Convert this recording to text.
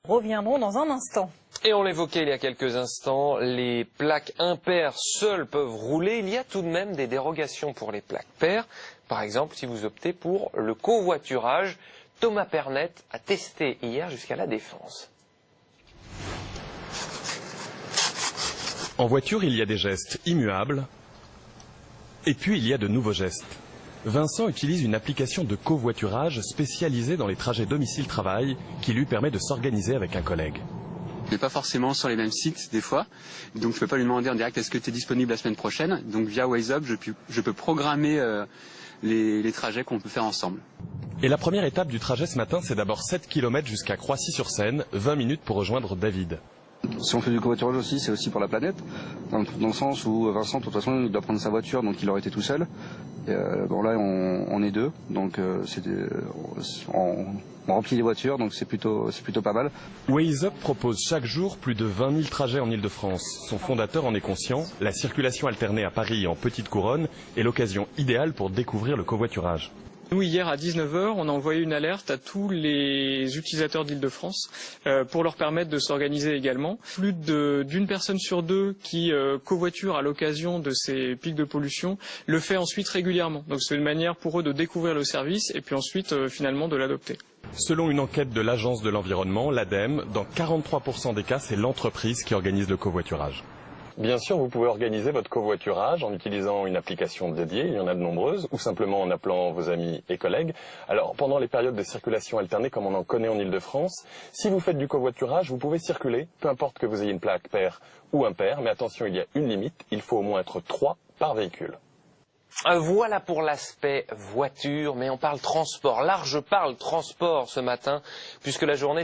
Reviendrons dans un instant. Et on l'évoquait il y a quelques instants, les plaques impaires seules peuvent rouler. Il y a tout de même des dérogations pour les plaques paires. Par exemple, si vous optez pour le covoiturage, Thomas Pernette a testé hier jusqu'à La Défense. En voiture, il y a des gestes immuables, et puis il y a de nouveaux gestes. Vincent utilise une application de covoiturage spécialisée dans les trajets domicile-travail qui lui permet de s'organiser avec un collègue. On n'est pas forcément sur les mêmes sites des fois, donc je ne peux pas lui demander en direct est-ce que tu es disponible la semaine prochaine. Donc via WhatsApp, je peux programmer les trajets qu'on peut faire ensemble. Et la première étape du trajet ce matin, c'est d'abord 7 km jusqu'à Croissy-sur-Seine, 20 minutes pour rejoindre David. Si on fait du covoiturage aussi, c'est aussi pour la planète, dans le sens où Vincent, de toute façon, il doit prendre sa voiture, donc il aurait été tout seul. Et, bon là, on est deux, donc on remplit les voitures, donc c'est plutôt pas mal. Waze Up propose chaque jour plus de 20 000 trajets en Ile-de-France. Son fondateur en est conscient, la circulation alternée à Paris et en Petite Couronne est l'occasion idéale pour découvrir le covoiturage. Nous, hier à 19 h, on a envoyé une alerte à tous les utilisateurs d'Île-de-France pour leur permettre de s'organiser également. Plus d'une personne sur deux qui covoiture à l'occasion de ces pics de pollution le fait ensuite régulièrement. Donc c'est une manière pour eux de découvrir le service et puis ensuite finalement de l'adopter. Selon une enquête de l'Agence de l'environnement, l'ADEME, dans 43% des cas, c'est l'entreprise qui organise le covoiturage. Bien sûr, vous pouvez organiser votre covoiturage en utilisant une application dédiée, il y en a de nombreuses, ou simplement en appelant vos amis et collègues. Alors, pendant les périodes de circulation alternée, comme on en connaît en Ile-de-France, si vous faites du covoiturage, vous pouvez circuler, peu importe que vous ayez une plaque paire ou impaire, mais attention, il y a une limite, il faut au moins être 3 par véhicule. Voilà pour l'aspect voiture, mais on parle transport. Là, je parle transport ce matin, puisque la journée